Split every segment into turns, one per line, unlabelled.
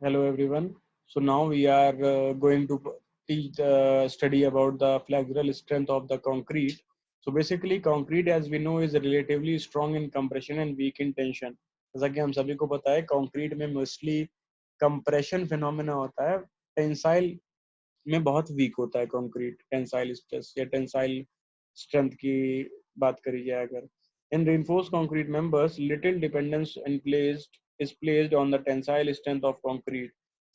Hello everyone. So now we are going to teach the study about the flexural strength of the concrete. So basically concrete as we know is relatively strong in compression and weak in tension. जैसा कि हम सभी को पता है concrete में mostly compression phenomena होता है, tensile में बहुत वीक होता है कंक्रीट टेंसाइल स्ट्रेस या टेंसाइल स्ट्रेंथ की बात करी जाए अगर इन reinforced concrete members little dependence is placed on the tensile strength of concrete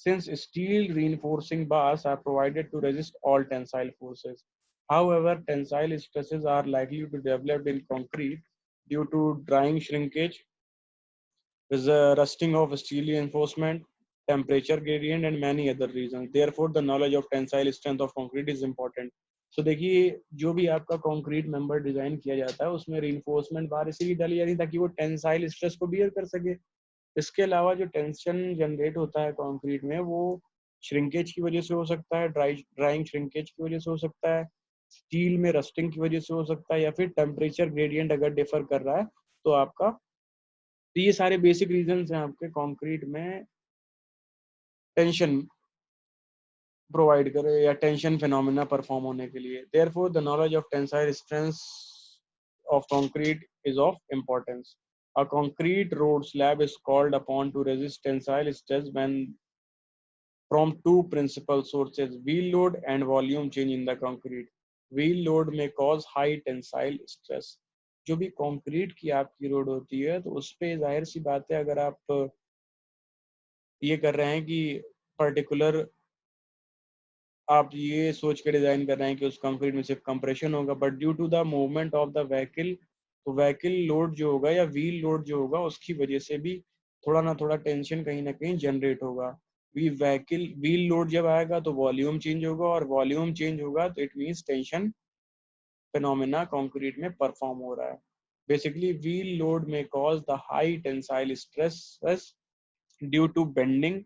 since steel reinforcing bars are provided to resist all tensile forces. However, tensile stresses are likely to develop in concrete due to drying shrinkage, the rusting of steel reinforcement, temperature gradient, and many other reasons. Therefore, the knowledge of tensile strength of concrete is important. So देखिए जो भी आपका concrete member design किया जाता है उसमें reinforcement बार इसीलिए डाली जाती है ताकि वो टेंसाइल स्ट्रेस को बियर कर सके. इसके अलावा जो टेंशन जनरेट होता है कंक्रीट में वो श्रिंकेज की वजह से हो सकता है, ड्राइंग श्रिंकेज की वजह से हो सकता है, स्टील में रस्टिंग की वजह से हो सकता है या फिर टेम्परेचर ग्रेडियंट अगर डिफर कर रहा है तो आपका तो ये सारे बेसिक रीजंस हैं आपके कंक्रीट में टेंशन प्रोवाइड करे या टेंशन फिनोमेना परफॉर्म होने के लिए. Therefore the knowledge of tensile strength of concrete is of importance. A concrete road slab is called upon to resist tensile stress when from two principal sources, wheel load and volume change in the concrete. Wheel load may cause high tensile stress. जो भी concrete की आपकी road होती है तो उस पे जाहिर सी बात है अगर आप ये कर रहे हैं कि पर्टिकुलर आप ये सोच के डिजाइन कर रहे हैं कि उस कंक्रीट में सिर्फ कंप्रेशन होगा but due to the movement of the vehicle तो व्हीकल लोड जो होगा या व्हील लोड जो होगा उसकी वजह से भी थोड़ा ना थोड़ा टेंशन कहीं ना कहीं जनरेट होगा. व्हील लोड जब आएगा तो वॉल्यूम चेंज होगा और वॉल्यूम चेंज होगा तो it means tension phenomena concrete में परफॉर्म हो रहा है. बेसिकली व्हील लोड में cause the high tensile stress due to bending.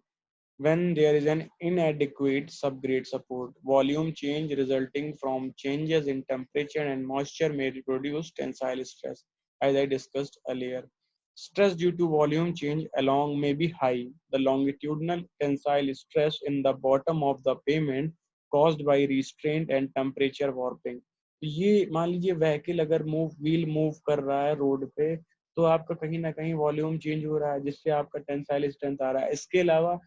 When there is an inadequate subgrade support, volume change resulting from changes in temperature and moisture may produce tensile stress, as I discussed earlier. Stress due to volume change along may be high. The longitudinal tensile stress in the bottom of the pavement caused by restraint and temperature warping. ये मान लीजिए vehicle अगर wheel move कर रहा है road पे तो आपका कहीं ना कहीं वॉल्यूम चेंज हो रहा है जिससे आपका टेंसाइल स्ट्रेंथ आ रहा है. इसके अलावा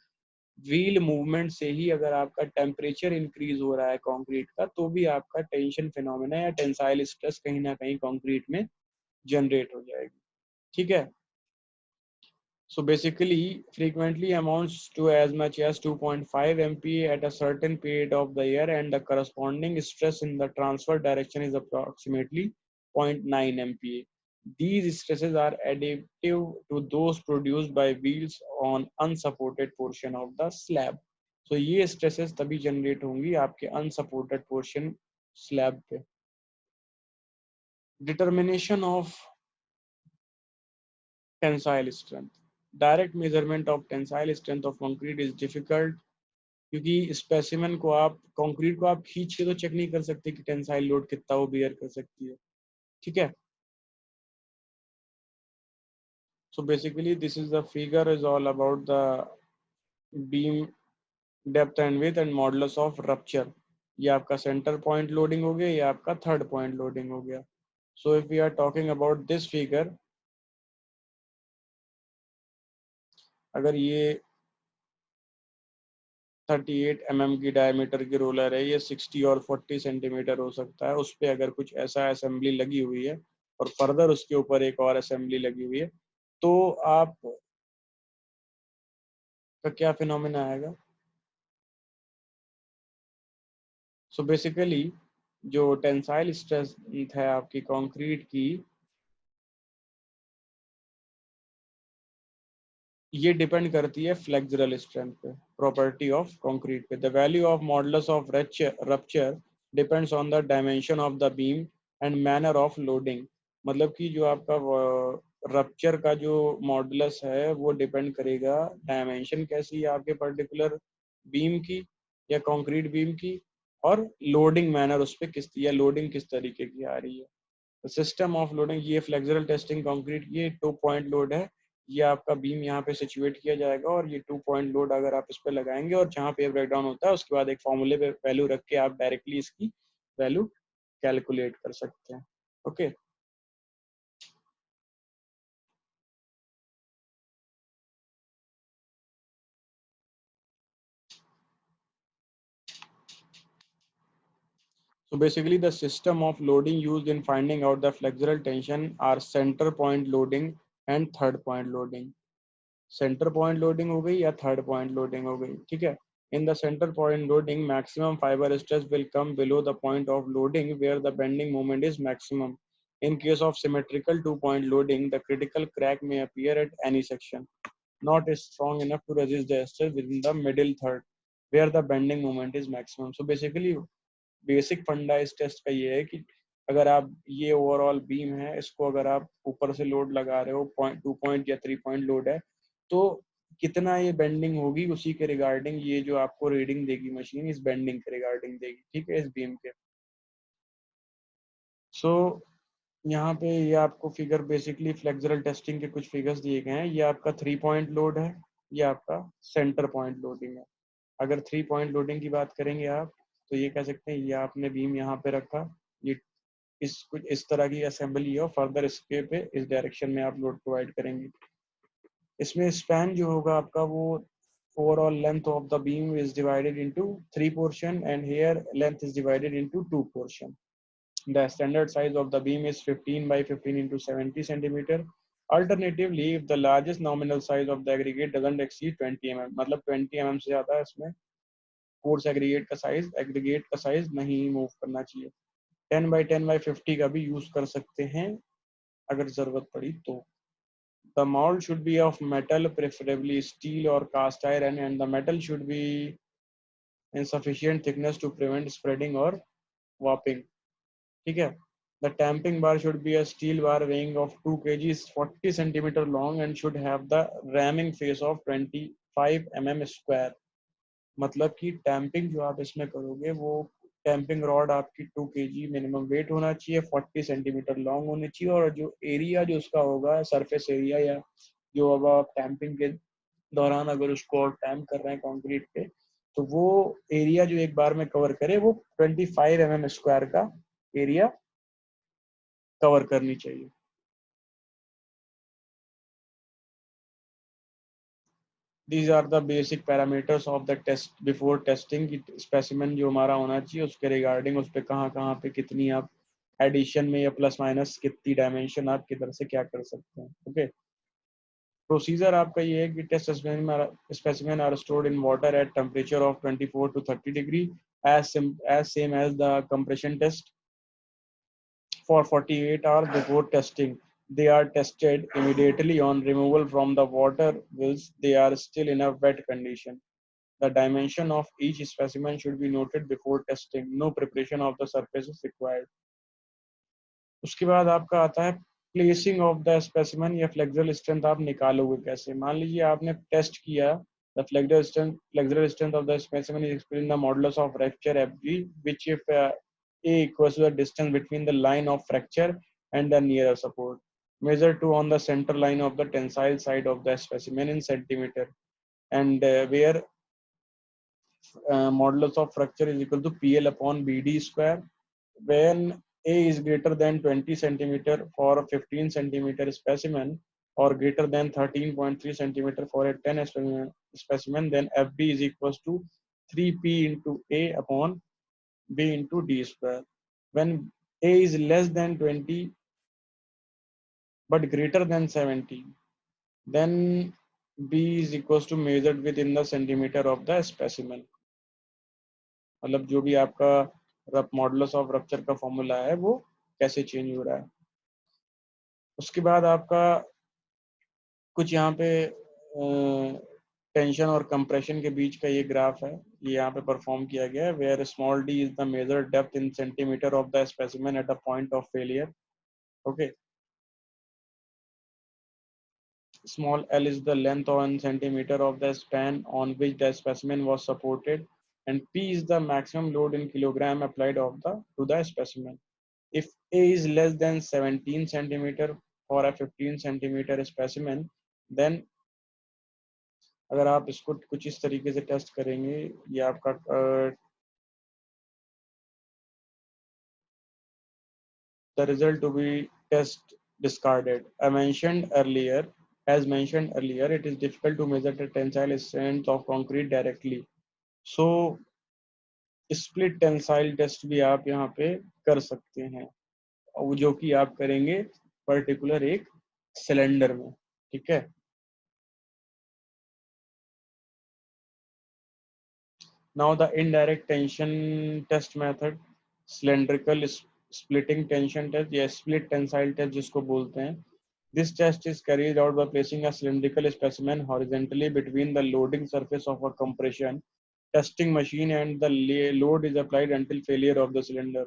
व्हील मूवमेंट से ही अगर आपका टेम्परेचर इंक्रीज हो रहा है कंक्रीट का तो भी आपका टेंशन फिनोमेना या टेंसाइल स्ट्रेस कहीं ना कहीं कंक्रीट में जनरेट हो जाएगी. ठीक है. So basically frequently amounts to as much as 2.5 MPa at a certain period of the year and the corresponding stress in the transfer direction is approximately 0.9 MPa. These stresses are additive to those produced by wheels on unsupported portion of the slab. So ये stresses तभी generate होंगी आपके unsupported portion slab पे. Determination of tensile strength. Direct measurement of tensile strength of concrete is difficult क्योंकि specimen को आप concrete को आप खींच के तो चेक नहीं कर सकते कि टेंसाइल लोड कितना वो बियर कर सकती है. ठीक है. So basically this is the figure is all about the beam depth and width and modulus of rupture. ये आपका सेंटर पॉइंट लोडिंग हो गया, ये आपका थर्ड पॉइंट लोडिंग हो गया. So if we are talking about this figure, अगर ये 38 mm की डायमीटर की रोलर है, ये 60 और 40 सेंटीमीटर हो सकता है. उस पर अगर कुछ ऐसा असेंबली लगी हुई है और फर्दर उसके ऊपर एक और असेंबली लगी हुई है तो आप का क्या फिनोमेना आएगा. सो बेसिकली जो टेंसाइल स्ट्रेस है आपकी कंक्रीट की ये डिपेंड करती है फ्लेक्सुरल स्ट्रेंथ पे, प्रॉपर्टी ऑफ कंक्रीट पे. The value of modulus of rupture depends on the dimension of the beam and manner of loading. मतलब कि जो आपका रप्चर का जो मॉडुलस है वो डिपेंड करेगा डायमेंशन कैसी है आपके पर्टिकुलर बीम की या कंक्रीट बीम की और लोडिंग मैनर उस पर किस या लोडिंग किस तरीके की आ रही है. सिस्टम ऑफ लोडिंग, ये फ्लेक्सुरल टेस्टिंग कंक्रीट की 2 पॉइंट लोड है. ये आपका बीम यहाँ पे सिचुएट किया जाएगा और ये 2 पॉइंट लोड अगर आप इस पे लगाएंगे और जहाँ पे ब्रेकडाउन होता है उसके बाद एक फॉर्मूले पे वैल्यू रख के आप डायरेक्टली इसकी वैल्यू कैलकुलेट कर सकते हैं। Okay, so basically the system of loading used in finding out the flexural tension are center point loading and third point loading। Centre point loading हो गई या थर्ड पॉइंट लोडिंग हो गई, ठीक है। In the centre point loading maximum fibre stress will come below the point of loading where the bending moment is maximum. In case of symmetrical two-point loading, the critical crack may appear at any section, not strong enough to resist the stress within the middle third, where the bending moment is maximum. So basically, basic फंडा इस test का ये है कि अगर आप ये overall beam है, इसको अगर आप ऊपर से लोड लगा रहे हो, पॉइंट 2 पॉइंट या 3 पॉइंट लोड है, तो कितना ये बेंडिंग होगी उसी के रिगार्डिंग ये जो आपको रीडिंग देगी मशीन, इस बेंडिंग के रिगार्डिंग देगी, ठीक है, इस बीम के। सो यहाँ पे ये आपको फिगर बेसिकली फ्लेक्सुरल टेस्टिंग के कुछ फिगर्स दिए गए हैं। ये आपका 3 पॉइंट लोड है, ये आपका सेंटर पॉइंट लोडिंग है। अगर 3 पॉइंट लोडिंग की बात करेंगे आप, तो ये कह सकते हैं ये आपने बीम यहाँ पे रखा, ये इस कुछ इस तरह की असेंबली है और फर्दर इसके पे इस डायरेक्शन में आप लोड प्रोवाइड करेंगे। इसमें स्पैन जो होगा आपका वो overall length of the beam is divided into 3 portion and here length is divided into 2 portion. The standard size of the beam is 15 by 15 into 70 centimeter. Alternatively, if the largest nominal size of the aggregate doesn't exceed 20 mm, मतलब 20 mm से ज़्यादा इसमें coarse aggregate का size नहीं move करना चाहिए। 10 by 10 by 50 का भी यूज कर सकते हैं अगर जरूरत पड़ी तो। The mold should be of metal, preferably steel or cast iron, and the metal should be in sufficient thickness to prevent spreading or warping, ठीक है। The tamping bar should be a steel bar weighing of 2 kg, 40 centimeter long, and should have the ramming face of 25 mm square। मतलब कि tamping जो आप इसमें करोगे वो tamping rod आपकी 2 kg मिनिमम वेट होना चाहिए, 40 सेंटीमीटर लॉन्ग होनी चाहिए, और जो एरिया जो उसका होगा सरफेस एरिया, या जो अब आप टैंपिंग के दौरान अगर उसको टैंप कर रहे हैं कंक्रीट पे, तो वो एरिया जो एक बार में कवर करे वो 25 mm स्क्वायर का एरिया कवर करनी चाहिए। These are the basic parameters of the test before testing कि स्पेसिमेन जो हमारा होना चाहिए उसके रिगार्डिंग उस पे कहाँ पे कितनी आप एडिशन में या प्लस माइनस कितनी डायमेंशन आप किधर से क्या कर सकते हैं। ओके, प्रोसीजर आपका ये है कि test specimen are stored in water at temperature of 24 to 30 degree as same as the compression test for 48 hours before testing. They are tested immediately on removal from the water whilst they are still in a wet condition. The dimension of each specimen should be noted before testing. No preparation of the surface is required. उसके बाद आपका आता है placing of the specimen या flexural strength आप निकालोगे कैसे। मान लीजिए आपने टेस्ट किया the flexural strength of the specimen is explain the modulus of fracture FG which if a equals to the distance between the line of fracture and the nearer support. Measure 2 on the center line of the tensile side of the specimen in centimeter, and where modulus of fracture is equal to PL upon BD square. When A is greater than 20 centimeter for a 15 centimeter specimen or greater than 13.3 centimeter for a 10 specimen, then FB is equals to 3P into A upon B into D square. When A is less than 20 but greater than 70, then B is equals to measured within the centimeter of the specimen। मतलब जो भी आपका modulus of rupture का formula है वो कैसे change हो रहा है। उसके बाद आपका कुछ यहाँ पे टेंशन और कंप्रेशन के बीच का ये ग्राफ है, ये यहाँ पे परफॉर्म किया गया है। Where small d is the major depth in centimetre of the specimen at a point of failure. Okay, small l is the length on centimeter of the span on which the specimen was supported, and p is the maximum load in kilogram applied to the specimen. If A is less than 17 centimeter for a 15 centimeter specimen, then अगर आप इसको कुछ इस तरीके से test करेंगे, ये आपका the result to be test discarded. As mentioned earlier, it is difficult to measure the tensile strength of concrete directly. So, split tensile test भी आप यहाँ पे कर सकते हैं, जो कि आप करेंगे पर्टिकुलर एक सिलेंडर में, ठीक है। Now the indirect tension test method, cylindrical splitting tension test या split tensile test जिसको बोलते हैं. This test is carried out by placing a cylindrical specimen horizontally between the loading surface of a compression testing machine and the load is applied until failure of the cylinder.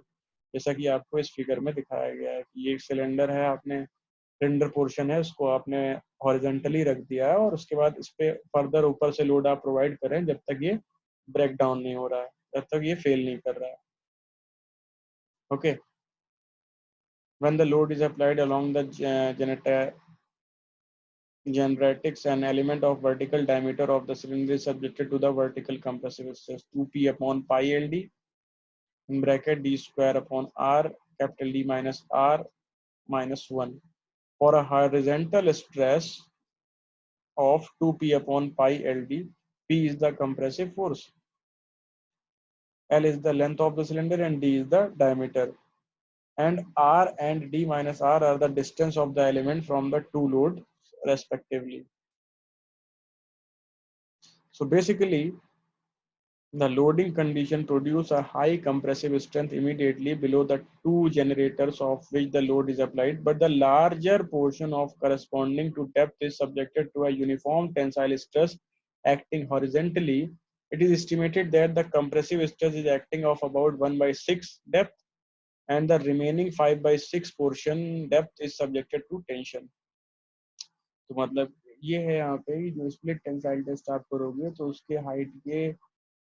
जैसा कि आपको इस figure में दिखाया गया है कि ये एक सिलेंडर है, आपने सिलेंडर पोर्शन है उसको आपने हॉरिजॉन्टली रख दिया है और उसके बाद इस पे फर्दर ऊपर से लोड आप प्रोवाइड करें जब तक ये ब्रेक डाउन नहीं हो रहा है, जब तक ये फेल नहीं कर रहा है. Okay. When the load is applied along the generatrix, an element of vertical diameter of the cylinder is subjected to the vertical compressive stress 2p upon pi ld in bracket d square upon r capital D minus r minus 1 for a horizontal stress of 2p upon pi ld. P is the compressive force, L is the length of the cylinder and D is the diameter, and R and D minus R are the distance of the element from the two loads respectively. So basically, the loading condition produce a high compressive strength immediately below the two generators of which the load is applied, but the larger portion of corresponding to depth is subjected to a uniform tensile stress acting horizontally. It is estimated that the compressive stress is acting of about 1/6 depth and the remaining 5/6 portion depth is subjected to tension. तो मतलब ये है यहाँ पे जो split tensile test आप करोगे तो उसके हाइट के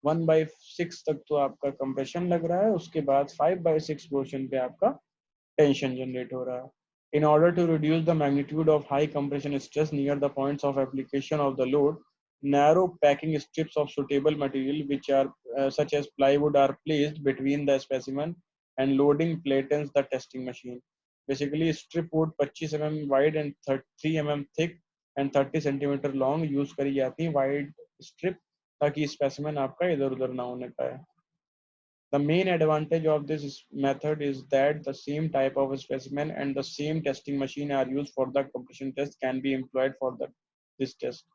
1/6 तक तो आपका कंप्रेशन लग रहा है, उसके बाद 5/6 पोर्शन पे आपका टेंशन जनरेट हो रहा है. In order to reduce the magnitude of high compression stress near the points of application of the load, narrow packing strips of suitable material, which are such as plywood, are placed between the specimen and loading platens the testing machine. Basically, strip wood 25 mm wide and 3 mm thick and 30 cm long use करी जाती है wide strip ताकि specimen आपका इधर उधर ना होने पाए. The main advantage of this method is that the same type of specimen and the same testing machine are used for the compression test can be employed for this test.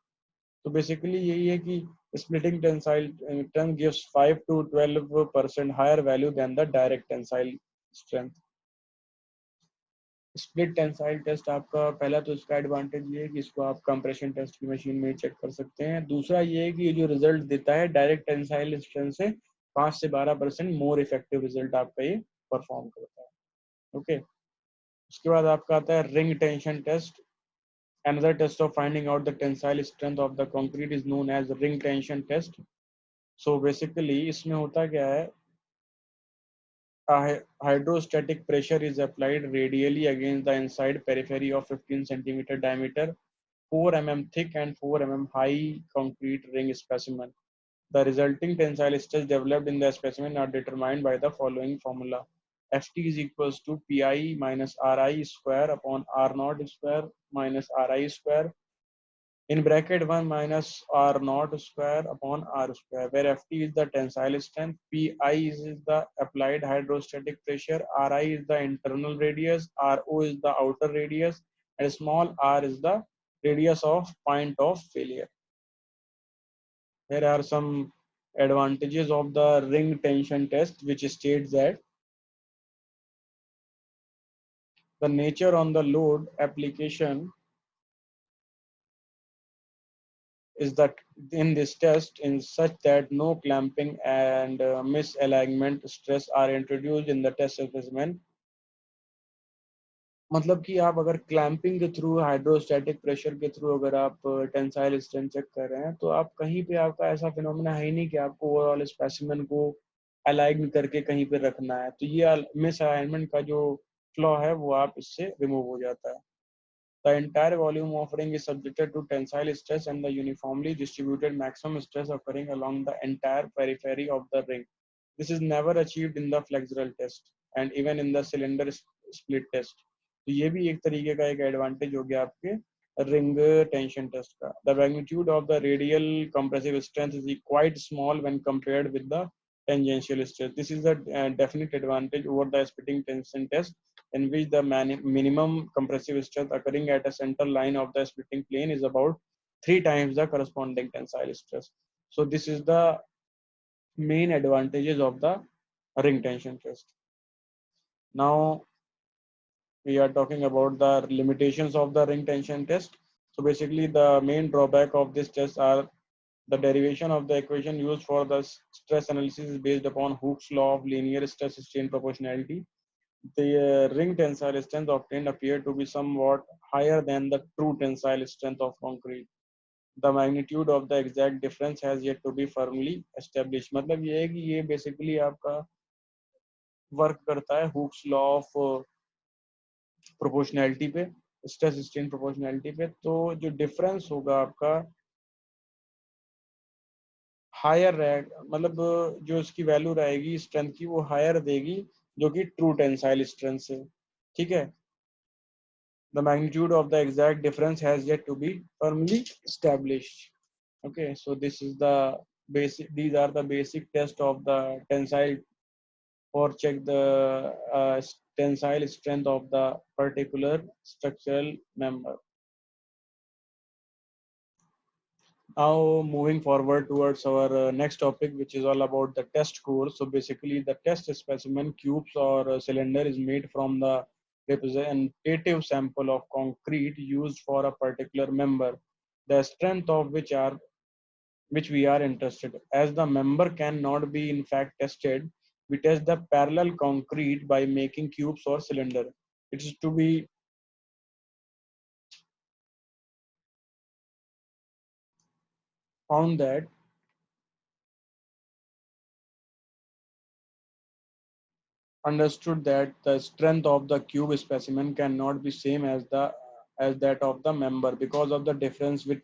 So basically यही है कि splitting tensile strength gives 5 to 12% higher value than the direct tensile strength. Split tensile test आपका पहला तो इसका advantage ये है कि इसको आप कंप्रेशन टेस्ट की मशीन में चेक कर सकते हैं. दूसरा ये है कि ये जो रिजल्ट देता है डायरेक्ट टेंसाइल स्ट्रेंथ से 5 से 12% मोर इफेक्टिव रिजल्ट आपका ये परफॉर्म करता है. ओके. उसके बाद आपका आता है ring tension test. Another test of finding out the tensile strength of the concrete is known as ring tension test. So basically इसमें होता क्या है, a hydrostatic pressure is applied radially against the inside periphery of 15 centimeter diameter, 4 mm thick and 4 mm high concrete ring specimen. The resulting tensile stress developed in the specimen are determined by the following formula. Ft is equals to Pi minus Ri square upon R naught square minus Ri square in bracket 1 minus r naught square upon r square, where ft is the tensile strength, pi is the applied hydrostatic pressure, ri is the internal radius, ro is the outer radius, and small r is the radius of point of failure. There are some advantages of the ring tension test, which states that the nature on the load application is that in this test in such that no clamping and misalignment stress are introduced in the test specimen. मतलब कि आप अगर clamping के through hydrostatic pressure के through अगर आप tensile strength check कर रहे हैं तो आप कहीं पे आपका ऐसा फिनोमेना है ही नहीं कि आपको ओवरऑल स्पेसिमेन को अलाइन करके कहीं पे रखना है, तो ये मिस अलाइनमेंट का जो फ्लॉ है वो आप इससे रिमूव हो जाता है. The entire volume of ring is subjected to tensile stress and the uniformly distributed maximum stress occurring along the entire periphery of the ring. This is never achieved in the flexural test and even in the cylinder split test. तो ये भी एक तरीके का एक advantage हो गया आपके ring tension test का. The magnitude of the radial compressive strength is quite small when compared with the tangential stress. This is a definite advantage over the splitting tension test, in which the minimum compressive stress occurring at a center line of the splitting plane is about 3 times the corresponding tensile stress. So this is the main advantages of the ring tension test. Now we are talking about the limitations of the ring tension test. So basically the main drawback of this test are the derivation of the equation used for the stress analysis is based upon Hooke's law of linear stress strain proportionality. The ring tensile strength obtained appear to be somewhat higher than the true tensile strength of concrete. The magnitude of the exact difference has yet to be firmly established. मतलब ये है कि ये basically आपका work करता है Hooke's law of proportionality पे, stress strain proportionality पे. तो जो डिफरेंस होगा आपका हायर रहेगा, मतलब जो इसकी वैल्यू रहेगी स्ट्रेंथ की वो हायर देगी जो कि ट्रू टेंसाइल स्ट्रेंथ से. ठीक है. The magnitude of the exact difference has yet to be firmly established. Okay, so this is the basic. These are the basic test of the tensile or check the tensile strength of the particular structural member. Now moving forward towards our next topic, which is all about the test core. So basically the test specimen cubes or cylinder is made from the representative sample of concrete used for a particular member, the strength of which we are interested. As the member cannot be in fact tested, we test the parallel concrete by making cubes or cylinder. It is to be found that understood that the strength of the cube specimen cannot be same as that of the member because of the difference with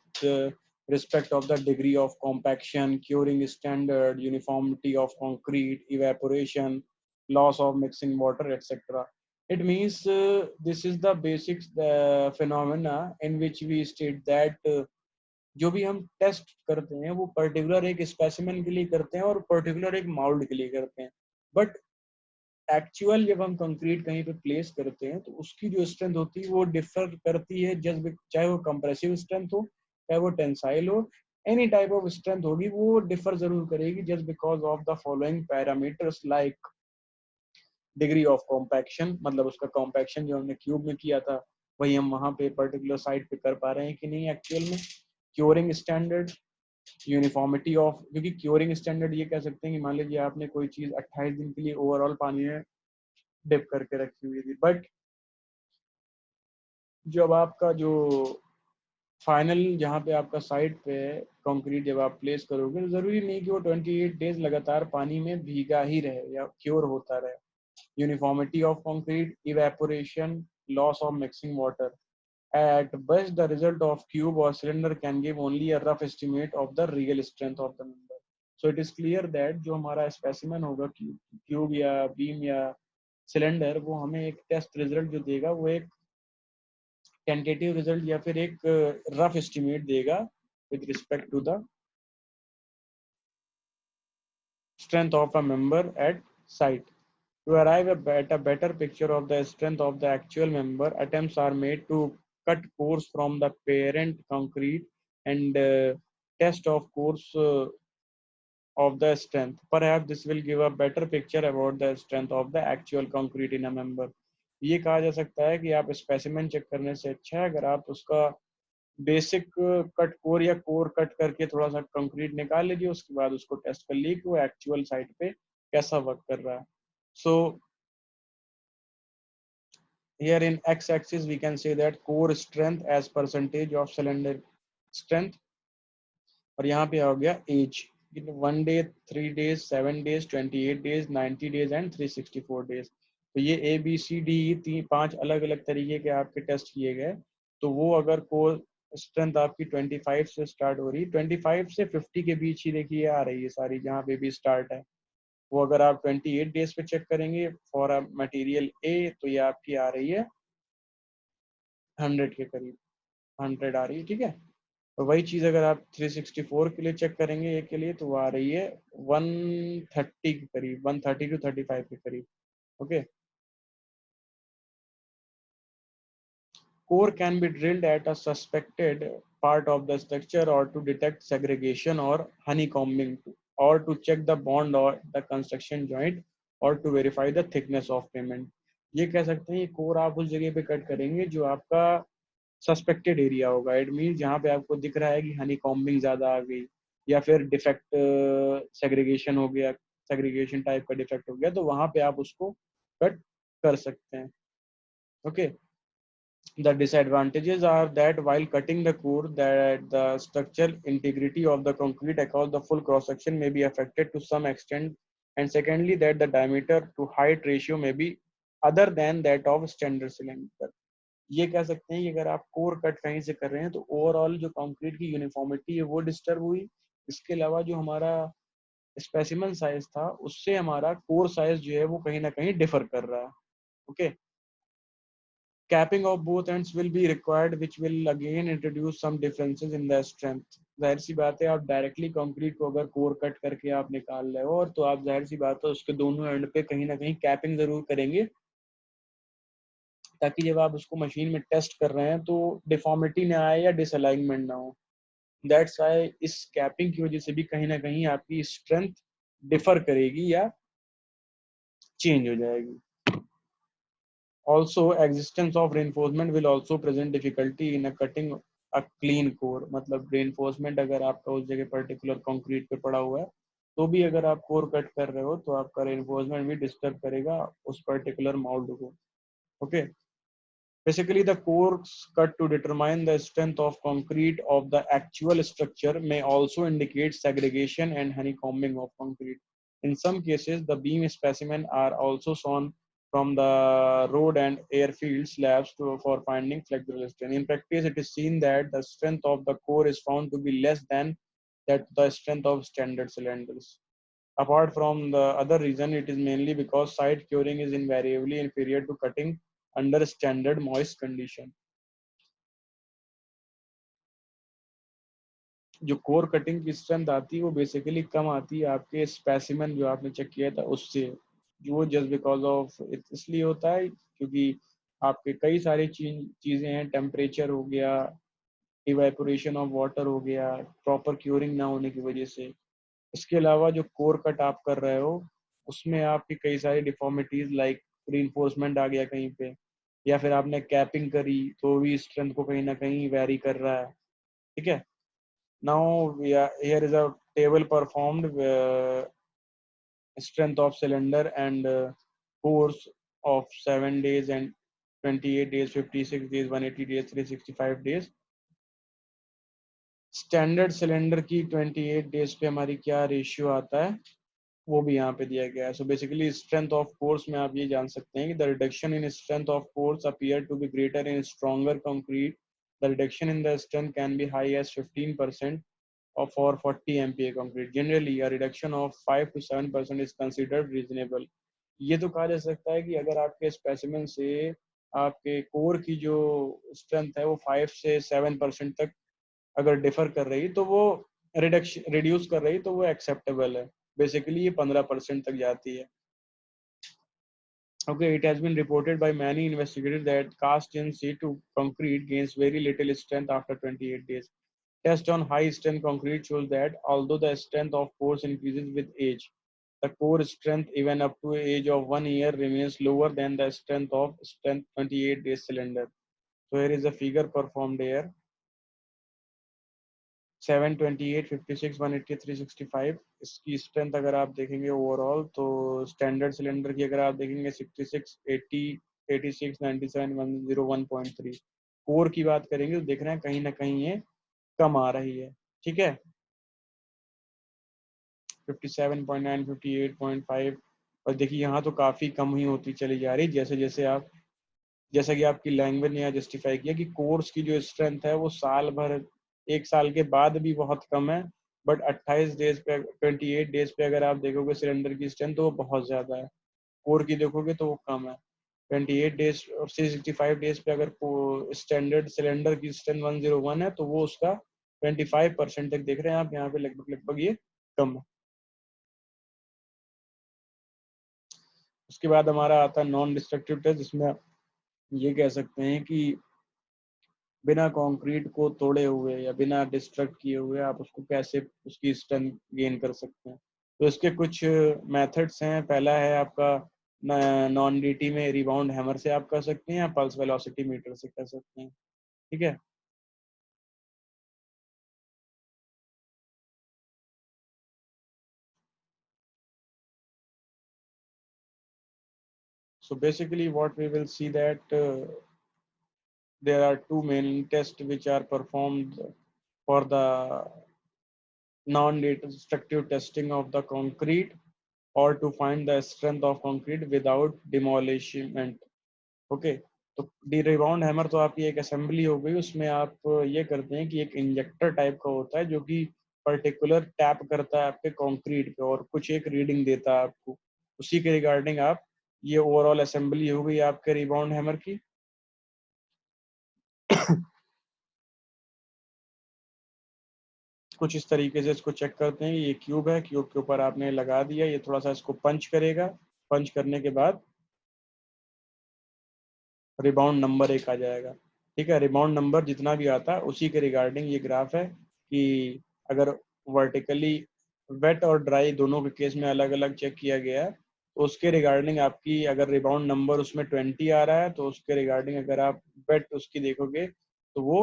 respect of the degree of compaction, curing standard, uniformity of concrete, evaporation, loss of mixing water, etc. It means this is the basic phenomena in which we state that जो भी हम test करते हैं वो particular एक specimen के लिए करते हैं और पर्टिकुलर एक माउल्ड के लिए करते हैं. बट एक्चुअल जब हम कंक्रीट कहीं पे प्लेस करते हैं तो उसकी जो स्ट्रेंथ होती है वो डिफर करती है, जस्ट चाहे वो कंप्रेसिव स्ट्रेंथ हो चाहे वो टेंसाइल हो, एनी टाइप ऑफ स्ट्रेंथ होगी वो डिफर जरूर करेगी just because of the following parameters like degree of compaction, मतलब उसका कॉम्पैक्शन जो हमने क्यूब में किया था वही हम वहां पे पर्टिकुलर साइट पे कर पा रहे हैं कि नहीं एक्चुअल में. क्योरिंग स्टैंडर्ड, यूनिफॉर्मिटी ऑफ, क्योंकि क्योरिंग स्टैंडर्ड ये कह सकते हैं कि मान लीजिए आपने कोई चीज 28 दिन के लिए ओवरऑल पानी में डिप करके रखी हुई थी, बट जब आपका जो फाइनल जहाँ पे आपका साइट पे कंक्रीट जब आप प्लेस करोगे तो जरूरी नहीं कि वो 28 डेज लगातार पानी में भीगा ही रहे या क्योर होता रहे. Uniformity of concrete, evaporation, loss of mixing water. At best, the result of cube or cylinder can give only a rough estimate of the real strength of the member. So it is clear that जो हमारा specimen होगा cube या beam या cylinder वो हमें एक test result जो देगा वो एक टेंटेटिव रिजल्ट या फिर एक रफ एस्टिमेट देगा with respect to the strength of a member at site. To arrive at a better picture of the strength of the actual member, attempts are made to cut cores from the parent concrete and test of course of the strength. Perhaps this will give a better picture about the strength of the actual concrete in a member. ये कहा जा सकता है कि आप specimen check करने से अच्छा है अगर आप उसका बेसिक कट कोर या कोर कट करके थोड़ा सा कंक्रीट निकाल लीजिए, उसके बाद उसको टेस्ट कर लीजिए कि वो एक्चुअल साइट पे कैसा वर्क कर रहा है. सो here in x-axis we can say that core strength as percentage of cylinder strength, और यहाँ पे हो गया as, 1 day, 3 days, 7 days, 28 days, 90 days and 364 days. तो ये A B C D 5 अलग अलग तरीके के आपके टेस्ट किए गए तो वो अगर कोर स्ट्रेंथ आपकी 25 से स्टार्ट हो रही है, 25 से 50 के बीच ही देखिए आ रही है सारी, जहाँ पे भी स्टार्ट है वो अगर आप 28 डेज पे चेक करेंगे फॉर अ मटेरियल ए, तो ये आपकी आ रही है 100 के करीब, 100 आ रही है, ठीक है। तो वही चीज़ अगर आप 364 के लिए चेक करेंगे ए के लिए, तो वो आ रही है 130 के करीब, 130 टू 35 के करीब। Okay. Core can be drilled at a suspected part of the structure or to detect segregation or honeycombing, or to check the bond or the construction joint, or to verify the thickness of pavement. ये कह सकते हैं ये core आप उस जगह पे cut करेंगे जो आपका सस्पेक्टेड एरिया होगा। इट मीन जहाँ पे आपको दिख रहा है कि हनी कॉम्बिंग ज्यादा आ गई, या फिर डिफेक्ट सेग्रीगेशन हो गया, सेग्रीगेशन टाइप का डिफेक्ट हो गया, तो वहां पे आप उसको कट कर सकते हैं। Okay. The disadvantages are that while cutting the core, that the structural integrity of the concrete across the full cross section may be affected to some extent, and secondly that the diameter to height ratio may be other than that of standard cylinder. ये कह सकते हैं कि अगर आप core cut कहीं से कर रहे हैं तो ओवरऑल जो कंक्रीट की यूनिफॉर्मिटी है वो डिस्टर्ब हुई। इसके अलावा जो हमारा स्पेसिमन साइज था उससे हमारा कोर साइज जो है वो कहीं ना कहीं डिफर कर रहा है। Okay. Capping of both ends will be required, which will again introduce some differences in the strength. जाहिर सी बात है, आप डायरेक्टली कंक्रीट को अगर कोर कट करके आप निकाल रहे हो, और तो आप जाहिर सी बात है उसके दोनों एंड पे कहीं ना कहीं कैपिंग जरूर करेंगे, ताकि जब आप उसको मशीन में टेस्ट कर रहे हैं तो डिफॉर्मिटी ना आए या डिसअलाइनमेंट ना हो। दैट्स वाई इस कैपिंग की वजह से भी कहीं ना कहीं आपकी स्ट्रेंथ डिफर करेगी या चेंज हो जाएगी। Also, existence of reinforcement will also present difficulty in a cutting a clean core। मतलब reinforcement अगर आपका उस जगह पर्टिकुलर कंक्रीट पे पड़ा हुआ है, तो भी अगर आप कोर कट कर रहे हो तो आपका reinforcement भी डिस्टर्ब करेगा उस पर्टिकुलर माउल्ड को। Okay. Basically, the course cut to determine the strength of concrete of the actual structure may also indicate segregation and honeycombing of concrete. In some cases, the beam specimen are also shown from the road and airfield slabs for finding flexural strength. In practice, it is seen that the strength of the core is found to be less than that the strength of standard cylinders. Apart from the other reason, it is mainly because side curing is invariably inferior to cutting under standard moist condition. जो core cutting की strength आती है वो basically कम आती है आपके specimen जो आपने चेक किया था उससे, जो जस्ट बिकॉज ऑफ इसलिए होता है क्योंकि आपके कई सारी चीजें हैं, टेम्परेचर हो गया, इवेपोरेशन ऑफ वाटर हो गया, प्रॉपर क्यूरिंग ना होने की वजह से। इसके अलावा जो कोर कट आप कर रहे हो उसमें आपकी कई सारी डिफॉर्मिटीज लाइक रीइंफोर्समेंट आ गया कहीं पे, या फिर आपने कैपिंग करी तो भी स्ट्रेंथ को कहीं ना कहीं वेरी कर रहा है। ठीक है। Now here is a table performed strength of cylinder and course of 7 days and 28 days, 56 days, 180 days, 365 days। Standard cylinder की 28 डेज पे हमारी क्या रेशियो आता है वो भी यहाँ पे दिया गया है। So basically strength of course में आप ये जान सकते हैं कि the reduction in strength of course appear to be greater in stronger concrete. The reduction in the strength can be high as 15% of for 40 MPa concrete. Generally, a reduction of 5 to 7% is considered reasonable. ये तो कहा जा सकता है कि अगर आपके specimen से आपके कोर की जो स्ट्रेंथ है वो 5 से 7% तक अगर डिफर कर रही तो वो रिड्यूस कर रही तो वो एक्सेप्टेबल है। बेसिकली ये 15% तक जाती है। Okay, it has been reported by many investigators that cast in situ concrete gains very little strength after 28 days. Test on high strength concrete shows that although the strength of course increases with age, the core strength even up to age of 1 year remains lower than the strength of strength 28 days cylinder. So here is a figure performed here. 7, 28, 56, 180, 365 इसकी strength अगर आप देखेंगे overall तो standard cylinder की अगर आप देखेंगे 66, 80, 86, 97, 101.3। Core की बात करेंगे तो देख रहे हैं कहीं ना कहीं ये कम आ रही है। ठीक है। 57.9, 58.5, और देखिए यहाँ तो काफी कम ही होती चली जा रही जैसे जैसे आप जैसा कि आपकी लैंग्वेज ने यहाँ जस्टिफाई किया कि कोर्स की जो स्ट्रेंथ है वो साल भर, एक साल के बाद भी बहुत कम है, बट 28 डेज पे, 28 डेज पे अगर आप देखोगे सिलेंडर की स्ट्रेंथ तो वो बहुत ज्यादा है। कोर की देखोगे तो वो कम है। 28 डेज और 365 डेज पे अगर स्टैंडर्ड सिलेंडर की स्ट्रेंथ 101 है तो वो उसका 25% तक देख रहे हैं आप यहाँ पे, लगभग लगभग ये कम है। उसके बाद हमारा आता है नॉन डिस्ट्रक्टिव टेस्ट, जिसमें आप ये कह सकते हैं कि बिना कंक्रीट को तोड़े हुए या बिना डिस्ट्रक्ट किए हुए आप उसको कैसे उसकी स्ट्रेंथ गेन कर सकते हैं। तो इसके कुछ मेथड्स हैं। पहला है आपका नॉन डीटी में रिबाउंड हैमर से आप कर सकते हैं या पल्स वेलोसिटी मीटर से कर सकते हैं। ठीक है। So basically what we will see that there are two main tests which are performed for the non-destructive testing of the concrete or to find the strength of concrete without demolition. Okay. तो D rebound hammer तो आपकी एक assembly हो गई, उसमें आप ये करते हैं कि एक इंजेक्टर टाइप का होता है जो कि पर्टिकुलर टैप करता है आपके कंक्रीट पे और कुछ एक रीडिंग देता है आपको। उसी के रिगार्डिंग आप, ये ओवरऑल असेंबली हो गई आपके रिबाउंड हैमर की। कुछ इस तरीके से इसको चेक करते हैं। ये क्यूब है, क्यूब के ऊपर आपने लगा दिया, ये थोड़ा सा इसको पंच करेगा। पंच करने के बाद रिबाउंड नंबर एक आ जाएगा। ठीक है। रिबाउंड नंबर जितना भी आता है उसी के रिगार्डिंग ये ग्राफ है कि अगर वर्टिकली वेट और ड्राई दोनों के केस में अलग अलग चेक किया गया है तो उसके रिगार्डिंग आपकी अगर रिबाउंड नंबर उसमें 20 आ रहा है तो उसके रिगार्डिंग अगर आप वेट उसकी देखोगे तो वो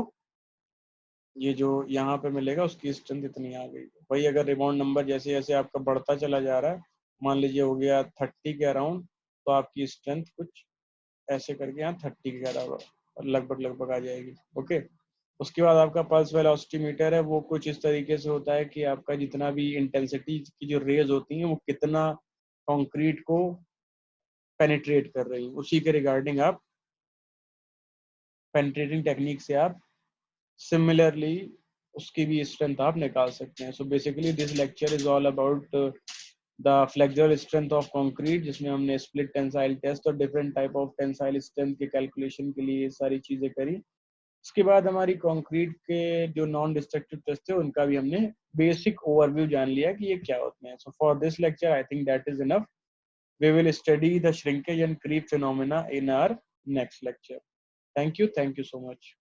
ये जो यहाँ पे मिलेगा उसकी स्ट्रेंथ इतनी आ गई। वही अगर रिबाउंड नंबर जैसे जैसे आपका बढ़ता चला जा रहा है, मान लीजिए हो गया 30 के अराउंड, तो आपकी स्ट्रेंथ कुछ ऐसे करके यहाँ 30 के अराउंड लगभग लगभग आ जाएगी। ओके। उसके बाद आपका पल्स वेलोसिटी मीटर है, वो कुछ इस तरीके से होता है कि आपका जितना भी इंटेंसिटी की जो रेज होती हैं वो कितना कंक्रीट को पेनिट्रेट कर रही है, उसी के रिगार्डिंग आप पेनिट्रेटिंग टेक्निक से आप सिमिलरली उसकी भी स्ट्रेंथ आप निकाल सकते हैं। So basically this lecture is all about the flexural strength of concrete, जिसमें हमने स्प्लिट टेंसाइल टेस्ट और different type of tensile strength के कैलकुलेशन के लिए ये सारी चीजें करी। उसके बाद हमारी कंक्रीट के जो नॉन डिस्ट्रक्टिव टेस्ट है उनका भी हमने बेसिक ओवरव्यू जान लिया कि ये क्या होते हैं। So for this lecture I think that is enough. We will study the shrinkage and creep phenomena in our next lecture. Thank you so much.